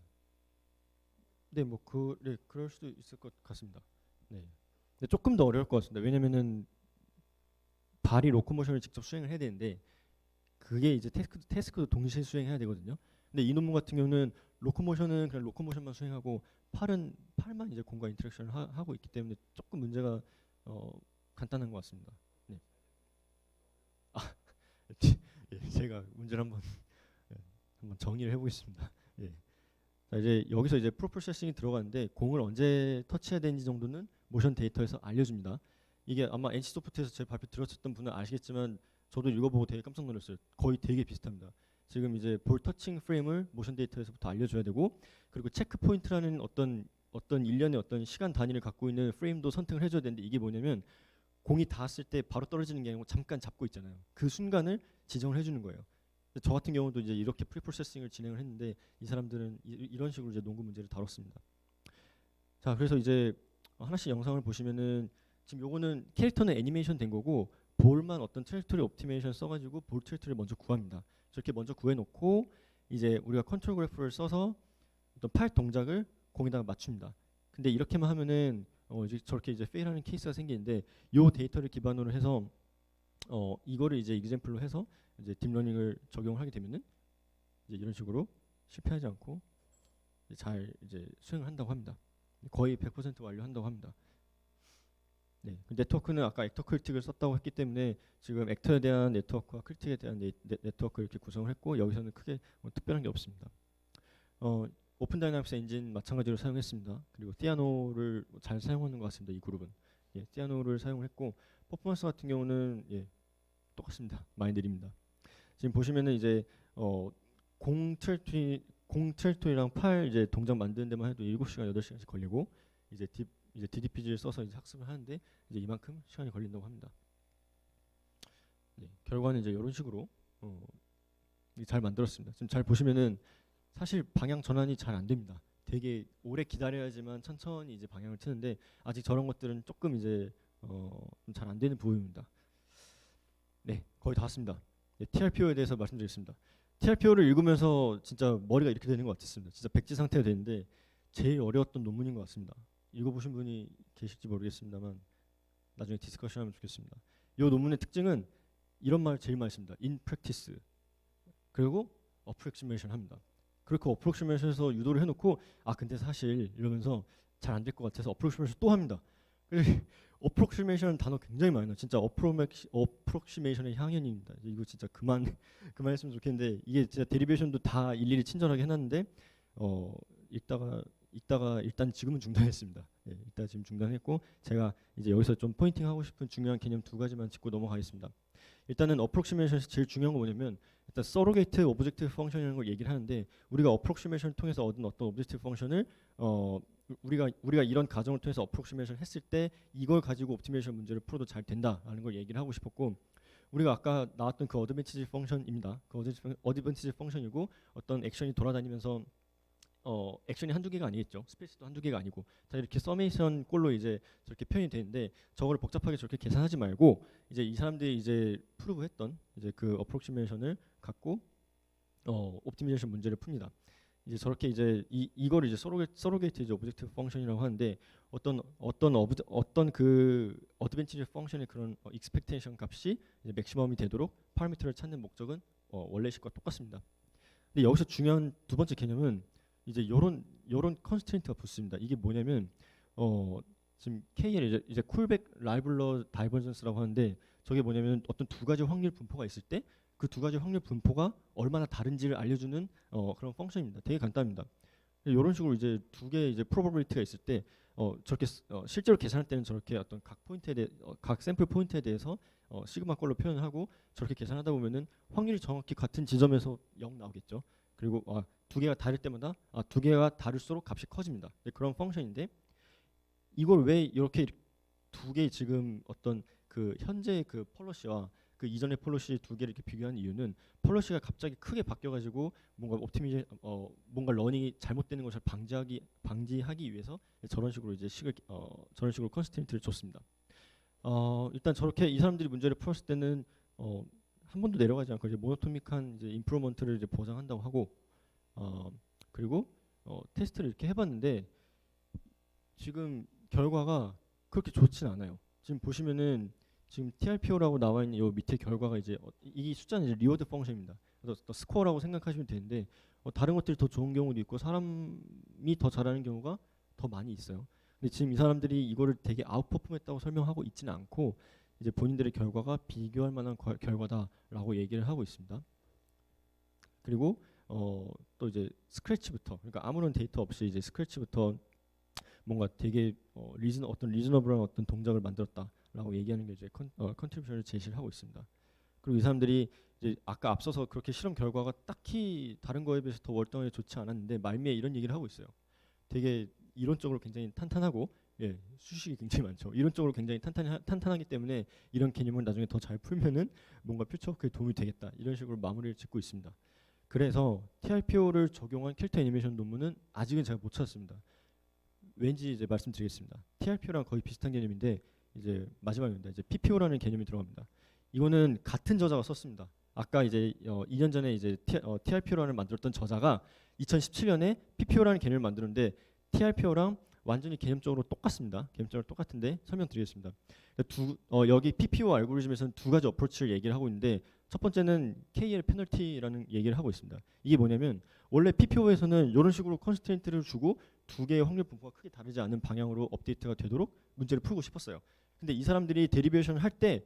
네, 뭐 네, 그럴 수도 있을 것 같습니다. 네. 근데 조금 더 어려울 것 같습니다. 왜냐면은 발이 로코모션을 직접 수행을 해야 되는데 그게 이제 태스크도 동시에 수행해야 되거든요. 근데 이 논문 같은 경우는 로코모션은 그냥 로코모션만 수행하고 팔만 이제 공과 인터랙션을 하고 있기 때문에 조금 문제가 간단한 것 같습니다. 네. 아, 예, 제가 문제를 한번 정리를 해보겠습니다. 예. 자, 이제 여기서 이제 프로세싱이 들어가는데 공을 언제 터치해야 되는지 정도는 모션 데이터에서 알려줍니다. 이게 아마 NC 소프트에서 제 발표 들었었던 분은 아시겠지만 저도 읽어보고 되게 깜짝 놀랐어요. 거의 되게 비슷합니다. 지금 이제 볼 터칭 프레임을 모션 데이터에서부터 알려줘야 되고 그리고 체크 포인트라는 어떤 일련의 어떤 시간 단위를 갖고 있는 프레임도 선택을 해줘야 되는데 이게 뭐냐면 공이 닿았을 때 바로 떨어지는 게 아니고 잠깐 잡고 있잖아요. 그 순간을 지정을 해주는 거예요. 저 같은 경우도 이제 이렇게 프리프로세싱을 진행을 했는데 이 사람들은 이런 식으로 이제 농구 문제를 다뤘습니다. 자, 그래서 이제 하나씩 영상을 보시면은 지금 요거는 캐릭터는 애니메이션 된 거고 볼만 어떤 트랙토리 옵티메이션 써가지고 볼 트랙토리를 먼저 구합니다. 저렇게 먼저 구해놓고 이제 우리가 컨트롤 그래프를 써서 어떤 파일 동작을 거기다가 맞춥니다. 근데 이렇게만 하면은 이제 저렇게 이제 페일하는 케이스가 생기는데 요 데이터를 기반으로 해서 이거를 이제 example로 해서 이제 딥러닝을 적용하게 되면은 이제 이런 식으로 실패하지 않고 잘 이제 수행을 한다고 합니다. 거의 100% 완료한다고 합니다. 네, 그 네트워크는 아까 액터 크리틱을 썼다고 했기 때문에 지금 액터에 대한 네트워크와 크리틱에 대한 네트워크를 이렇게 구성을 했고 여기서는 크게 특별한 게 없습니다. 오픈 다이나믹스 엔진 마찬가지로 사용했습니다. 그리고 띠아노를 잘 사용하는 것 같습니다. 이 그룹은 띠아노를 사용을 했고 퍼포먼스 같은 경우는 똑같습니다. 많이 느립니다. 지금 보시면은 이제 공트랙토이랑 8 이제 동작 만드는 데만 해도 7시간 8시간씩 걸리고 이제 DDPG를 써서 이제 학습을 하는데 이제 이만큼 시간이 걸린다고 합니다. 결과는 이제 이런 식으로 잘 만들었습니다. 지금 잘 보시면은 사실 방향 전환이 잘 안 됩니다. 되게 오래 기다려야지만 천천히 이제 방향을 트는데 아직 저런 것들은 조금 이제 잘 안 되는 부분입니다. 네, 거의 다 왔습니다. TRPO에 대해서 말씀드리겠습니다. TRPO를 읽으면서 진짜 머리가 이렇게 되는 것 같았습니다. 진짜 백지 상태가 되는데 제일 어려웠던 논문인 것 같습니다. 읽어보신 분이 계실지 모르겠습니다만 나중에 디스커션하면 좋겠습니다. 이 논문의 특징은 이런 말 제일 많이 씁니다. in practice 그리고 approximation 합니다. 그렇게 approximation에서 유도를 해놓고 근데 사실 이러면서 잘 안 될 것 같아서 approximation 또 합니다. approximation 단어 굉장히 많이 나요. 진짜 approximation의 향연입니다. 이거 진짜 그만했으면 좋겠는데 이게 진짜 데리베이션도 다 일일이 친절하게 해놨는데 읽다가 일단 지금은 중단했습니다. 이따 지금 중단했고 제가 이제 여기서 좀 포인팅하고 싶은 중요한 개념 2가지만 짚고 넘어가겠습니다. 일단은 approximation에서 제일 중요한 거 뭐냐면 일단 서로게이트 오브젝티브 펑션이라는 걸 얘기를 하는데 우리가 approximation을 통해서 얻은 어떤 오브젝티브 펑션을 우리가 이런 가정을 통해서 approximation 했을 때 이걸 가지고 옵티메이션 문제를 풀어도 잘 된다라는 걸 얘기를 하고 싶었고 우리가 아까 나왔던 그 어드밴티지 펑션입니다. 그 어드밴티지 펑션이고 어떤 액션이 돌아다니면서 액션이 한두 개가 아니겠죠. 스페이스도 한두 개가 아니고 다 이렇게 서메이션 꼴로 이제 저렇게 표현이 되는데 저걸 복잡하게 저렇게 계산하지 말고 이제 이 사람들이 이제 프루브했던 이제 그 어프록시메이션을 갖고 옵티미제이션 문제를 풉니다. 이제 저렇게 이제 이거를 이제 서로게이트 이제 오브젝티브 펑션이라고 하는데 어떤 그 어드밴티지 펑션의 그런 익스펙테이션 값이 이제 맥시멈이 되도록 파라미터를 찾는 목적은 원래식과 똑같습니다. 근데 여기서 중요한 두 번째 개념은 이제 요런 컨스트레인트가 붙습니다. 이게 뭐냐면 지금 KL 이제 쿨백 라이블러 다이버전스라고 하는데 저게 뭐냐면 어떤 두 가지 확률 분포가 있을 때 그 두 가지 확률 분포가 얼마나 다른지를 알려주는 그런 펑션입니다. 되게 간단합니다. 이런 식으로 이제 두 개의 이제 프로버빌리티가 있을 때 저렇게 실제로 계산할 때는 저렇게 어떤 각 샘플 포인트에 대해서 시그마 꼴로 표현을 하고 저렇게 계산하다 보면은 확률이 정확히 같은 지점에서 0 나오겠죠. 그리고 두 개가 다를 때마다 두 개가 다를수록 값이 커집니다. 그런 펑션인데 이걸 왜 이렇게 두 개의 지금 어떤 그 현재의 그 폴러시와 그 이전의 폴러시 두 개를 이렇게 비교한 이유는 폴러시가 갑자기 크게 바뀌어가지고 뭔가 러닝이 잘못되는 것을 방지하기 위해서 저런 식으로 이제 저런 식으로 컨스트레인트를 줬습니다. 일단 저렇게 이 사람들이 문제를 풀었을 때는 한 번도 내려가지 않고 이제 모노토믹한 이제 임프루먼트를 이제 보장한다고 하고 그리고 테스트를 이렇게 해봤는데 지금 결과가 그렇게 좋진 않아요. 지금 보시면은 지금 TRPO라고 나와 있는 요 밑에 결과가 이제 이 숫자는 이제 리워드 펑션입니다. 그래서 스코어라고 생각하시면 되는데 다른 것들이 더 좋은 경우도 있고 사람이 더 잘하는 경우가 더 많이 있어요. 근데 지금 이 사람들이 이거를 되게 아웃퍼폼했다고 설명하고 있지는 않고 이제 본인들의 결과가 비교할 만한 결과다라고 얘기를 하고 있습니다. 그리고 또 이제 스크래치부터 그러니까 아무런 데이터 없이 이제 스크래치부터 뭔가 되게 어떤 리즈너블한 어떤 동작을 만들었다라고 얘기하는 게 이제 컨트리뷰션을 제시를 하고 있습니다. 그리고 이 사람들이 이제 아까 앞서서 그렇게 실험 결과가 딱히 다른 거에 비해서 더 월등하게 좋지 않았는데 말미에 이런 얘기를 하고 있어요. 되게 이론적으로 굉장히 탄탄하고 수식이 굉장히 많죠. 이론적으로 굉장히 탄탄하기 때문에 이런 개념을 나중에 더 잘 풀면은 뭔가 퓨처워크에 도움이 되겠다 이런 식으로 마무리를 짓고 있습니다. 그래서 TRPO를 적용한 캐릭터 애니메이션 논문은 아직은 제가 못 찾았습니다. 왠지 이제 말씀드리겠습니다. TRPO랑 거의 비슷한 개념인데 이제 마지막입니다. 이제 PPO라는 개념이 들어갑니다. 이거는 같은 저자가 썼습니다. 아까 이제 2년 전에 이제 TRPO라는 만들었던 저자가 2017년에 PPO라는 개념을 만드는데 TRPO랑 완전히 개념적으로 똑같습니다. 개념적으로 똑같은데 설명드리겠습니다. 여기 PPO 알고리즘에서는 두 가지 어프로치를 얘기를 하고 있는데 첫 번째는 KL 페널티라는 얘기를 하고 있습니다. 이게 뭐냐면 원래 PPO에서는 이런 식으로 컨스트레인트를 주고 두 개의 확률 분포가 크게 다르지 않은 방향으로 업데이트가 되도록 문제를 풀고 싶었어요. 근데 이 사람들이 데리베이션을 할 때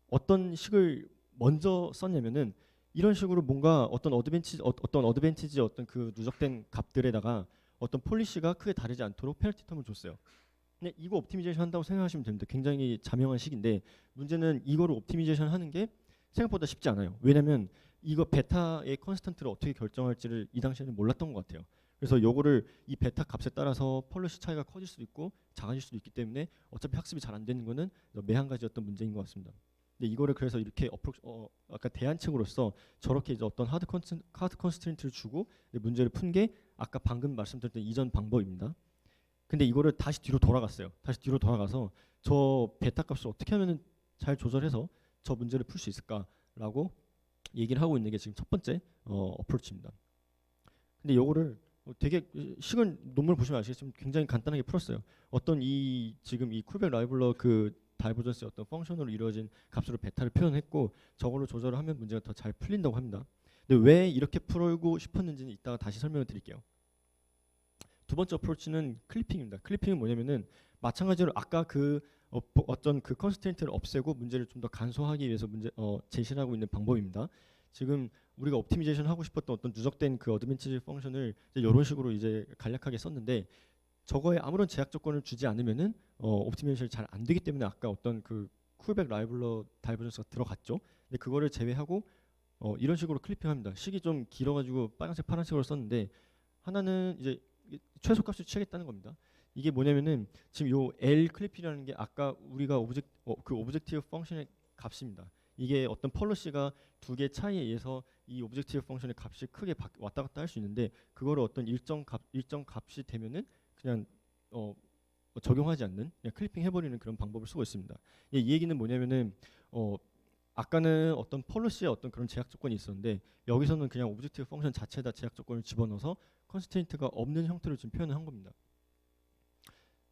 어떤 식을 먼저 썼냐면은 이런 식으로 뭔가 어떤 어드밴티지 어떤 그 누적된 값들에다가 어떤 폴리시가 크게 다르지 않도록 페널티 텀을 줬어요. 근데 이거 옵티미제이션 한다고 생각하시면 됩니다. 굉장히 자명한 식인데 문제는 이거를 옵티미제이션 하는 게 생각보다 쉽지 않아요. 왜냐면 이거 베타의 컨스턴트를 어떻게 결정할지를 이 당시에는 몰랐던 것 같아요. 그래서 요거를 이 베타 값에 따라서 폴리시 차이가 커질 수도 있고 작아질 수도 있기 때문에 어차피 학습이 잘 안 되는 거는 매한 가지였던 문제인 것 같습니다. 근데 이거를 그래서 이렇게 아까 대안책으로서 저렇게 이제 어떤 하드 컨스트레인트를 주고 문제를 푼 게 아까 방금 말씀드렸던 이전 방법입니다. 근데 이거를 다시 뒤로 돌아갔어요. 다시 뒤로 돌아가서 저 베타 값을 어떻게 하면 잘 조절해서 저 문제를 풀 수 있을까라고 얘기를 하고 있는 게 지금 첫 번째 어프로치입니다. 근데 요거를 되게 식은 논문을 보시면 아시겠지만 굉장히 간단하게 풀었어요. 어떤 지금 이 쿨백 라이블러 그 다이버전스의 어떤 펑션으로 이루어진 값으로 베타를 표현했고 저걸로 조절을 하면 문제가 더 잘 풀린다고 합니다. 근데 왜 이렇게 풀고 싶었는지는 이따가 다시 설명을 드릴게요. 두 번째 어프로치는 클리핑입니다. 클리핑은 뭐냐면은 마찬가지로 아까 어떤 그 컨스트레인트를 없애고 문제를 좀 더 간소하기 위해서 제시를 하고 있는 방법입니다. 지금 우리가 옵티미제이션 하고 싶었던 어떤 누적된 그 어드밴티지 펑션을 이제 이런 식으로 이제 간략하게 썼는데 저거에 아무런 제약 조건을 주지 않으면은 옵티미제이션이 잘 안 되기 때문에 아까 어떤 그 쿨백 라이블러 다이버전스가 들어갔죠. 근데 그거를 제외하고 이런 식으로 클리핑합니다. 식이 좀 길어가지고 빨간색 파란색으로 썼는데 하나는 이제 최소값을 취하겠다는 겁니다. 이게 뭐냐면은 지금 요 L 클리핑이라는 게 아까 우리가 그 오브젝티브 펑션의 값입니다. 이게 어떤 폴러시가 두 개 차이에 의해서 이 오브젝티브 펑션의 값이 크게 왔다 갔다 할 수 있는데 그거를 어떤 일정 값이 되면은 그냥 적용하지 않는 그냥 클리핑 해버리는 그런 방법을 쓰고 있습니다. 이 얘기는 뭐냐면은 아까는 어떤 폴러시의 어떤 그런 제약 조건이 있었는데 여기서는 그냥 오브젝티브 펑션 자체에다 제약 조건을 집어넣어서 컨스트레인트가 없는 형태로 지금 표현을 한 겁니다.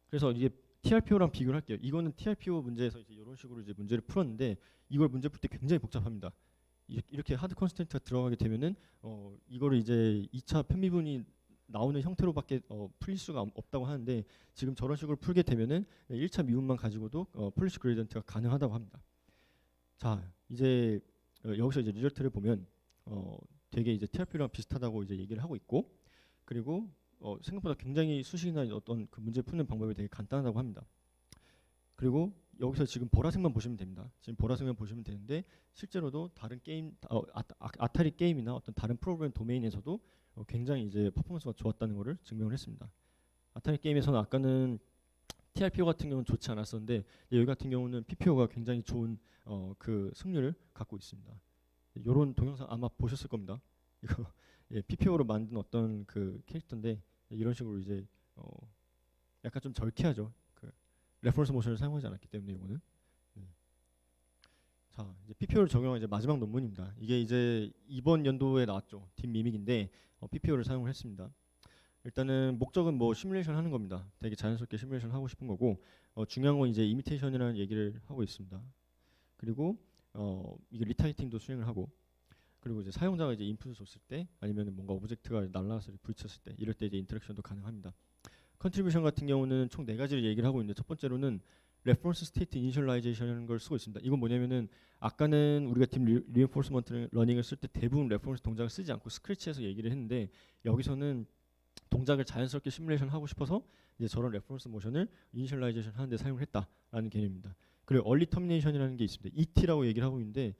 그래서 이게 TRPO랑 비교를 할게요. 이거는 TRPO 문제에서 이제 이런 식으로 이제 문제를 풀었는데 이걸 문제 풀 때 굉장히 복잡합니다. 이렇게 하드 컨스트레인트가 들어가게 되면은 이거를 이제 2차 편미분이 나오는 형태로밖에 풀릴 수가 없다고 하는데 지금 저런 식으로 풀게 되면은 1차 미분만 가지고도 폴리시 그레디언트가 가능하다고 합니다. 자, 이제 여기서 이제 리절트를 보면 되게 이제 TRP랑 비슷하다고 이제 얘기를 하고 있고 그리고 생각보다 굉장히 수식이나 어떤 그 문제 푸는 방법이 되게 간단하다고 합니다. 그리고 여기서 지금 보라색만 보시면 됩니다. 지금 보라색만 보시면 되는데 실제로도 다른 게임 아타리 게임이나 어떤 다른 프로그램 도메인에서도 굉장히 이제 퍼포먼스가 좋았다는 것을 증명을 했습니다. 아타리 게임에서는 아까는 TRPO 같은 경우는 좋지 않았었는데 여기 같은 경우는 PPO가 굉장히 좋은 그 승률을 갖고 있습니다. 이런 동영상 아마 보셨을 겁니다. 이거 PPO로 만든 어떤 그 캐릭터인데 이런 식으로 이제 약간 좀 절쾌하죠. 그 레퍼런스 모션을 사용하지 않았기 때문에 이거는. 자, 이제 PPO를 적용한 이제 마지막 논문입니다. 이게 이제 이번 연도에 나왔죠. 딥 미믹인데 PPO를 사용을 했습니다. 일단은 목적은 뭐 시뮬레이션 하는 겁니다. 되게 자연스럽게 시뮬레이션 하고 싶은 거고 중요한 건 이제 이미테이션이라는 얘기를 하고 있습니다. 그리고 이게 리타이팅도 수행을 하고 그리고 이제 사용자가 이제 인풋을 줬을 때 아니면 뭔가 오브젝트가 날라와서 부딪혔을 때 이럴 때 이제 인터랙션도 가능합니다. 컨트리뷰션 같은 경우는 총 4가지를 얘기를 하고 있는데 첫 번째로는 레퍼런스 스테이트 이니셜라이제이션이라는 걸 쓰고 있습니다. 이건 뭐냐면은 아까는 우리가 딥 리인포스먼트 러닝을 쓸 때 대부분 레퍼런스 동작을 쓰지 않고 스크래치해서 얘기를 했는데 여기서는 동작을 자연스럽게 시뮬레이션 하고 싶어서 이제 저런 레퍼런스 모션을 이니셜라이제이션 하는데 사용을 했다라는 개념입니다. 그리고 얼리 터미네이션이라는 게 있습니다. ET라고 얘기를 하고 있는데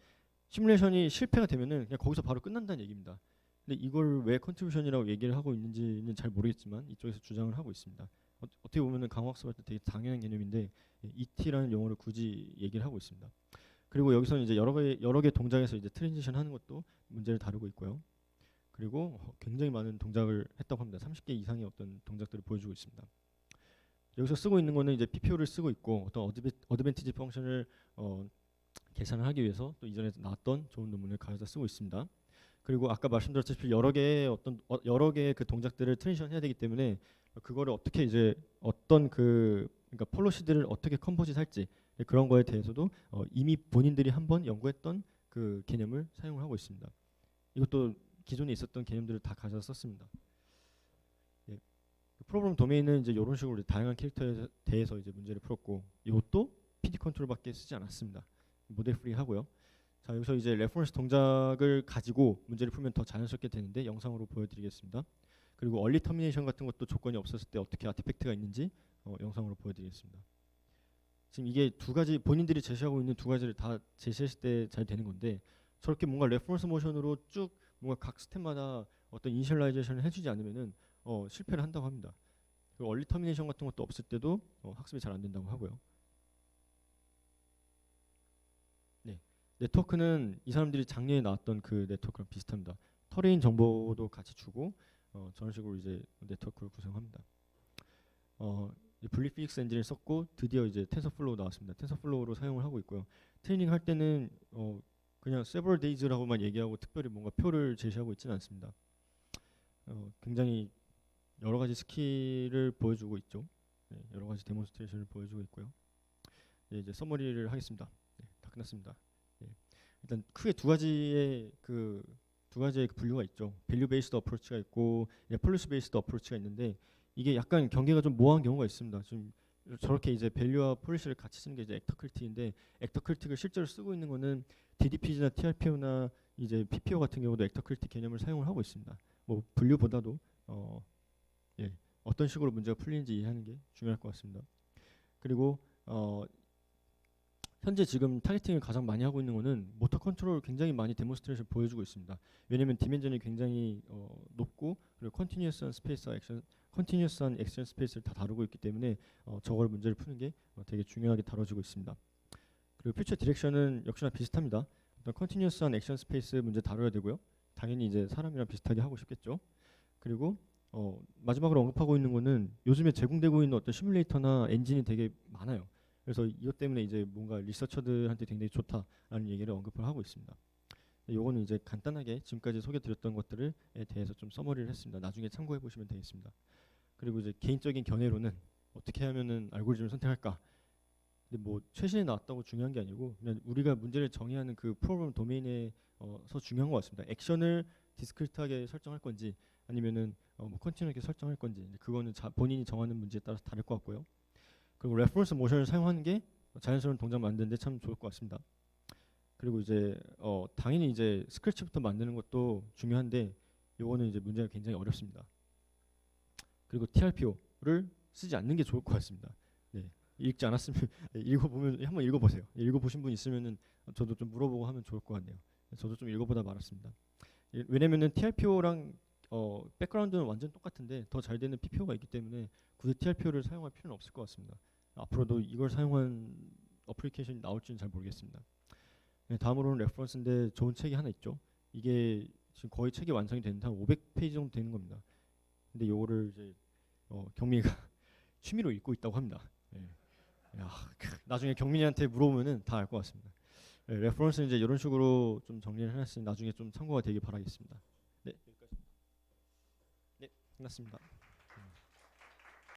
시뮬레이션이 실패가 되면은 그냥 거기서 바로 끝난다는 얘기입니다. 근데 이걸 왜 컨트리뷰션이라고 얘기를 하고 있는지는 잘 모르겠지만 이쪽에서 주장을 하고 있습니다. 어떻게 보면은 강화학습할 때 되게 당연한 개념인데 ET라는 용어를 굳이 얘기를 하고 있습니다. 그리고 여기서는 이제 여러 개 동작에서 이제 트랜지션 하는 것도 문제를 다루고 있고요. 그리고 굉장히 많은 동작을 했다고 합니다. 30개 이상의 어떤 동작들을 보여주고 있습니다. 여기서 쓰고 있는 거는 이제 PPO를 쓰고 있고 어떤 어드밴티지 펑션을 계산을 하기 위해서 또 이전에 나왔던 좋은 논문을 가져다 쓰고 있습니다. 그리고 아까 말씀드렸다시피 여러 개의 그 동작들을 트랜지션 해야 되기 때문에 그거를 어떻게 이제 어떤 그러니까 폴로시들을 어떻게 컴포짓 할지 그런 거에 대해서도 이미 본인들이 한번 연구했던 그 개념을 사용을 하고 있습니다. 이것도 기존에 있었던 개념들을 다 가져서 썼습니다. 예. 프로그램 도메인은 이제 이런 식으로 다양한 캐릭터에 대해서 이제 문제를 풀었고 이것도 PD 컨트롤밖에 쓰지 않았습니다. 모델 프리 하고요. 자, 여기서 이제 레퍼런스 동작을 가지고 문제를 풀면 더 자연스럽게 되는데 영상으로 보여드리겠습니다. 그리고 얼리 터미네이션 같은 것도 조건이 없었을 때 어떻게 아티팩트가 있는지 영상으로 보여드리겠습니다. 지금 이게 두 가지 본인들이 제시하고 있는 두 가지를 다 제시했을 때 잘 되는 건데 저렇게 뭔가 레퍼런스 모션으로 쭉 뭔가 각 스텝마다 어떤 이니셜라이제이션을 해주지 않으면은 실패를 한다고 합니다. 그리고 얼리 터미네이션 같은 것도 없을 때도 학습이 잘 안 된다고 하고요. 네, 네트워크는 이 사람들이 작년에 나왔던 그 네트워크랑 비슷합니다. 터레인 정보도 같이 주고 저런 식으로 이제 네트워크를 구성합니다. 분리 피직스 엔진을 썼고 드디어 이제 텐서플로우 나왔습니다. 텐서플로우로 사용을 하고 있고요. 트레이닝 할 때는 그냥 several days라고만 얘기하고 특별히 뭔가 표를 제시하고 있지는 않습니다. 굉장히 여러 가지 스킬을 보여주고 있죠. 네, 여러 가지 데몬스트레이션을 보여주고 있고요. 네, 이제 서머리를 하겠습니다. 네, 다 끝났습니다. 네, 일단 크게 두 가지의 그 분류가 있죠. 밸류 베이스드 어프로치가 있고 폴리시 베이스드 어프로치가 있는데 이게 약간 경계가 좀 모호한 경우가 있습니다. 좀 저렇게 이제 밸류와 폴리시를 같이 쓰는 게 이제 액터 크리틱인데 액터 크리틱을 실제로 쓰고 있는 거는 DDPG나 TRPO나 이제 PPO 같은 경우도 액터 크리틱 개념을 사용을 하고 있습니다. 뭐 분류보다도 어떤 식으로 문제가 풀리는지 이해하는 게 중요할 것 같습니다. 그리고 현재 지금 타겟팅을 가장 많이 하고 있는 거는 모터 컨트롤 굉장히 많이 데몬스트레이션 보여주고 있습니다. 왜냐면 디멘전이 굉장히 높고 그리고 컨티뉴어스한 스페이스와 액션, 컨티뉴어스한 액션 스페이스를 다 다루고 있기 때문에 저걸 문제를 푸는 게 되게 중요하게 다뤄지고 있습니다. 그리고 퓨처 디렉션은 역시나 비슷합니다. 어떤 컨티뉴어스한 액션 스페이스 문제 다뤄야 되고요. 당연히 이제 사람이랑 비슷하게 하고 싶겠죠. 그리고 마지막으로 언급하고 있는 거는 요즘에 제공되고 있는 어떤 시뮬레이터나 엔진이 되게 많아요. 그래서 이것 때문에 이제 뭔가 리서처들한테 굉장히 좋다라는 얘기를 언급을 하고 있습니다. 요거는 이제 간단하게 지금까지 소개드렸던 것들에 대해서 좀 서머리를 했습니다. 나중에 참고해 보시면 되겠습니다. 그리고 이제 개인적인 견해로는 어떻게 하면은 알고리즘을 선택할까? 근데 뭐 최신에 나왔다고 중요한 게 아니고 그냥 우리가 문제를 정의하는 그 프로그램 도메인에서 중요한 것 같습니다. 액션을 디스크리트하게 설정할 건지 아니면은 뭐 컨티뉴하게 설정할 건지 그거는 본인이 정하는 문제에 따라서 다를 것 같고요. 그리고 레퍼런스 모션을 사용하는 게 자연스러운 동작 만드는데 참 좋을 것 같습니다. 그리고 이제 당연히 이제 스크래치부터 만드는 것도 중요한데 요거는 이제 문제가 굉장히 어렵습니다. 그리고 TRPO를 쓰지 않는 게 좋을 것 같습니다. 네. 읽지 않았으면 읽어보면 한번 읽어보세요. 읽어보신 분 있으면은 저도 좀 물어보고 하면 좋을 것 같네요. 저도 좀 읽어보다 말았습니다. 왜냐면은 TRPO랑 백그라운드는 완전 똑같은데 더 잘 되는 PPO가 있기 때문에 굳이 TRPO를 사용할 필요는 없을 것 같습니다. 앞으로도 이걸 사용한 어플리케이션이 나올지는 잘 모르겠습니다. 네, 다음으로는 레퍼런스인데 좋은 책이 하나 있죠. 이게 지금 거의 책이 완성이 되는데 한 500페이지 정도 되는 겁니다. 근데 요거를 이제 경민이가 취미로 읽고 있다고 합니다. 네. 야, 나중에 경민이한테 물어보면은 다 알 것 같습니다. 네, 레퍼런스는 이제 이런 식으로 좀 정리를 해놨으니 나중에 좀 참고가 되길 바라겠습니다. 네, 여기까지. 네, 끝났습니다.